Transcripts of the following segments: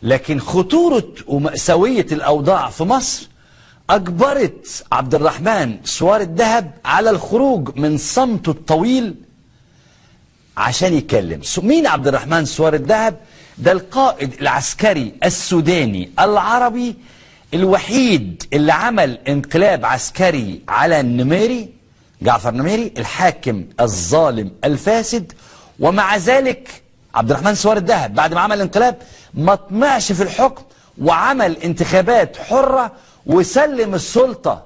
لكن خطورة ومأساوية الأوضاع في مصر أجبرت عبد الرحمن سوار الذهب على الخروج من صمته الطويل عشان يتكلم. مين عبد الرحمن سوار الذهب؟ ده القائد العسكري السوداني العربي الوحيد اللي عمل انقلاب عسكري على النميري، جعفر نميري الحاكم الظالم الفاسد. ومع ذلك عبد الرحمن سوار الذهب بعد ما عمل انقلاب ما طمعش في الحكم وعمل انتخابات حرة وسلم السلطة.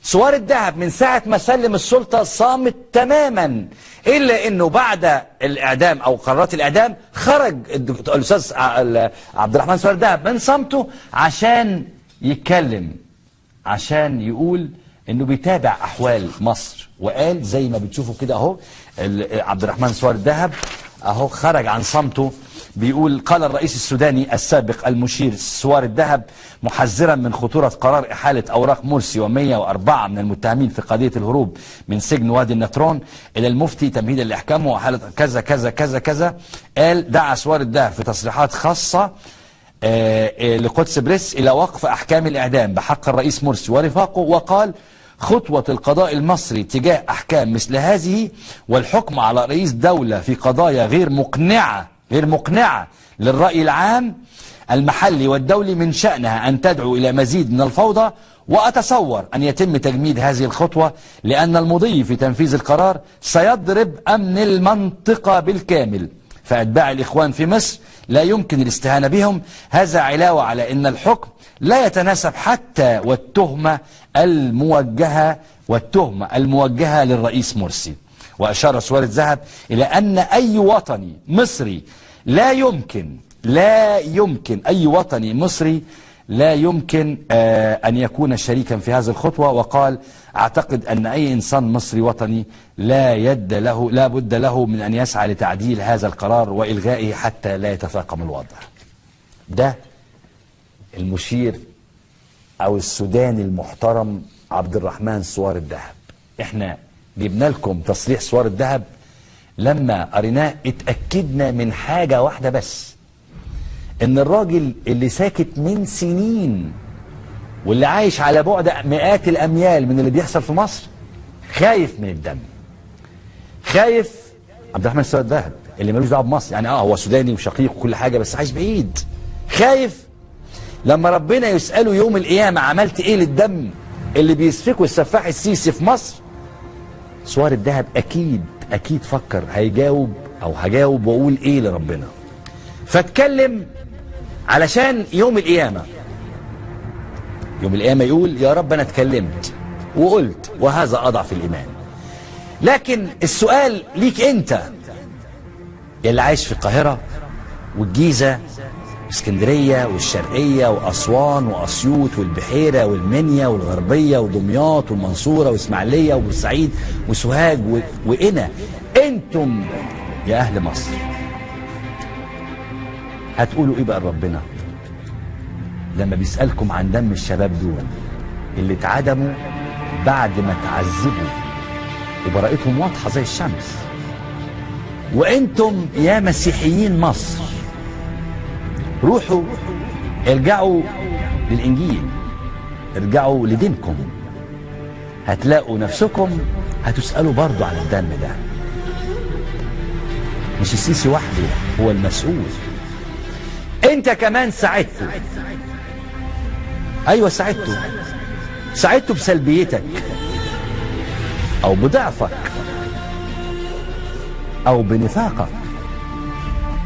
سوار الذهب من ساعة ما سلم السلطة صامت تماما، إلا أنه بعد الإعدام أو قرارات الإعدام خرج الأستاذ عبد الرحمن سوار الذهب من صمته عشان يتكلم، عشان يقول أنه بيتابع أحوال مصر. وقال زي ما بتشوفوا كده أهو عبد الرحمن سوار الذهب أهو خرج عن صمته، بيقول: قال الرئيس السوداني السابق المشير سوار الذهب محذرا من خطورة قرار إحالة أوراق مرسي و104 من المتهمين في قضية الهروب من سجن وادي النطرون إلى المفتي تمهيدا لإحكامه وحالة كذا كذا كذا كذا. قال: دعا سوار الذهب في تصريحات خاصة لقدس بريس إلى وقف أحكام الإعدام بحق الرئيس مرسي ورفاقه، وقال: خطوة القضاء المصري تجاه أحكام مثل هذه والحكم على رئيس دولة في قضايا غير مقنعة للرأي العام المحلي والدولي من شأنها أن تدعو إلى مزيد من الفوضى، وأتصور أن يتم تجميد هذه الخطوة لأن المضي في تنفيذ القرار سيضرب أمن المنطقة بالكامل، فأتباع الإخوان في مصر لا يمكن الاستهانة بهم. هذا علاوة على أن الحكم لا يتناسب حتى والتهمة الموجهة للرئيس مرسي. وأشار سوار الذهب إلى أن أي وطني مصري لا يمكن أي وطني مصري لا يمكن أن يكون شريكا في هذه الخطوة. وقال: أعتقد أن أي إنسان مصري وطني لا بد له من أن يسعى لتعديل هذا القرار وإلغائه حتى لا يتفاقم الوضع. ده المشير أو السوداني المحترم عبد الرحمن سوار الذهب. احنا جبنا لكم تصريح سوار الذهب، لما قريناه اتأكدنا من حاجة واحدة بس، ان الراجل اللي ساكت من سنين واللي عايش على بعد مئات الأميال من اللي بيحصل في مصر خايف من الدم. خايف عبد الرحمن سوار الذهب اللي ملوش دعوه بمصر، يعني هو سوداني وشقيق وكل حاجة بس عايش بعيد. خايف لما ربنا يسأله يوم القيامة عملت ايه للدم اللي بيسفكه السفاح السيسي في مصر. سوار الذهب اكيد فكر هجاوب واقول ايه لربنا، فاتكلم علشان يوم القيامة يقول: يا رب انا اتكلمت وقلت وهذا اضعف الايمان. لكن السؤال ليك انت اللي عايش في القاهرة والجيزة اسكندرية والشرقية وأسوان وأسيوط والبحيرة والمنيا والغربية ودمياط والمنصورة وإسماعيلية وبورسعيد وسوهاج وقنا. انتم يا أهل مصر هتقولوا إيه بقى لربنا لما بيسألكم عن دم الشباب دول اللي اتعدموا بعد ما تعذبوا وبراءتهم واضحة زي الشمس؟ وانتم يا مسيحيين مصر روحوا ارجعوا للإنجيل، ارجعوا لدينكم، هتلاقوا نفسكم هتسألوا برضو عن الدم ده. مش السيسي وحده هو المسؤول، انت كمان ساعدته. ايوه ساعدته بسلبيتك او بضعفك او بنفاقك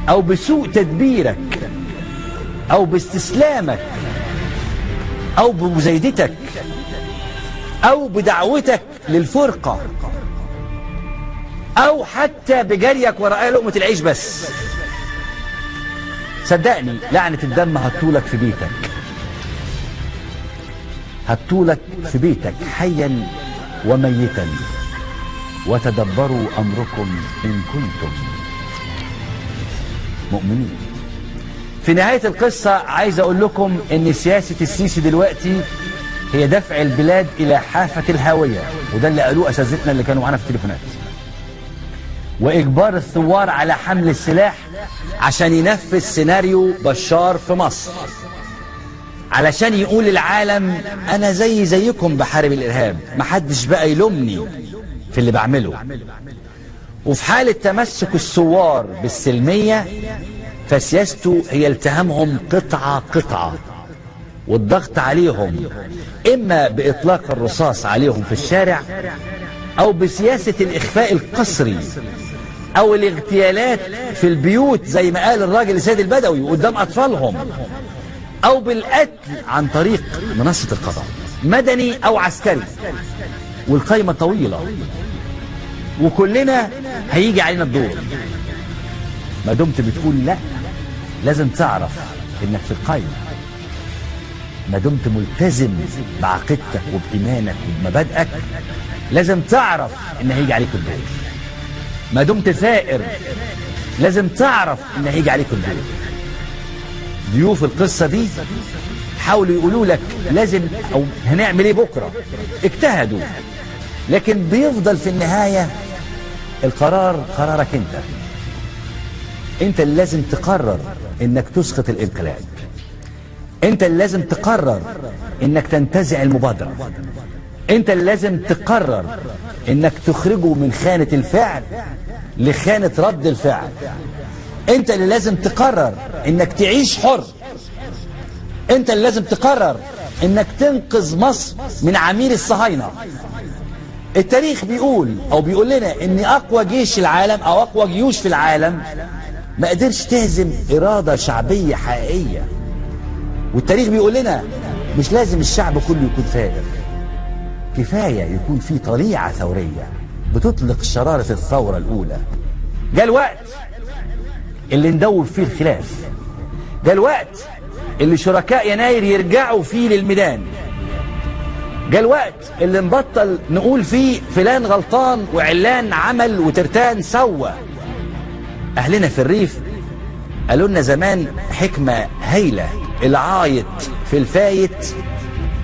او بسوء تدبيرك او باستسلامك او بمزايدتك او بدعوتك للفرقة او حتى بجريك وراء لقمة العيش بس. صدقني لعنة الدم هتطولك في بيتك حيا وميتا. وتدبروا أمركم إن كنتم مؤمنين. في نهاية القصة عايز أقول لكم إن سياسة السيسي دلوقتي هي دفع البلاد إلى حافة الهاوية، وده اللي قالوه أساتذتنا اللي كانوا معانا في التليفونات. وإجبار الثوار على حمل السلاح عشان ينفذ سيناريو بشار في مصر، علشان يقول للعالم أنا زيكم بحارب الإرهاب، محدش بقى يلومني في اللي بعمله. وفي حالة تمسك الثوار بالسلمية فسياسته هي التهامهم قطعة قطعة والضغط عليهم، إما بإطلاق الرصاص عليهم في الشارع أو بسياسة الإخفاء القسري أو الاغتيالات في البيوت زي ما قال الراجل سيد البدوي قدام أطفالهم، أو بالقتل عن طريق منصة القضاء مدني أو عسكري. والقايمة طويلة وكلنا هيجي علينا الدور. ما دمت بتقول لا لازم تعرف انك في القايمة، ما دمت ملتزم بعقيدتك وبإيمانك وبمبادئك لازم تعرف ان هيجي عليك الدور. ما دمت ثائر لازم تعرف ان هيجي عليك الدور. ضيوف القصة دي حاولوا يقولوا لك لازم او هنعمل ايه بكرة، اجتهدوا، لكن بيفضل في النهاية القرار قرارك انت. انت اللي لازم تقرر انك تسقط الانقلاب، انت اللي لازم تقرر انك تنتزع المبادرة، انت اللي لازم تقرر انك تخرجه من خانة الفعل لخانة رد الفعل، انت اللي لازم تقرر انك تعيش حر، انت اللي لازم تقرر انك تنقذ مصر من عميل الصهاينة. التاريخ بيقول او بيقول لنا ان اقوى جيش العالم او اقوى جيوش في العالم ما قدرش تهزم إرادة شعبية حقيقية. والتاريخ بيقول لنا مش لازم الشعب كله يكون ثائر، كفاية يكون في طليعة ثورية بتطلق شرارة الثورة الأولى. جاء الوقت اللي ندوب فيه الخلاف، جاء الوقت اللي شركاء يناير يرجعوا فيه للميدان، جاء الوقت اللي نبطل نقول فيه فلان غلطان وعلان عمل وترتان سوى. أهلنا في الريف قالوا لنا زمان حكمة هايلة، العايط في الفايت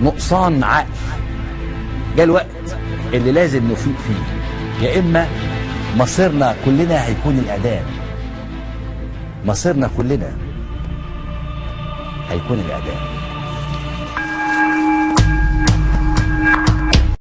نقصان عقل. جاء الوقت اللي لازم نفيق فيه، يا إما مصيرنا كلنا هيكون الإعدام، مصيرنا كلنا هيكون الإعدام.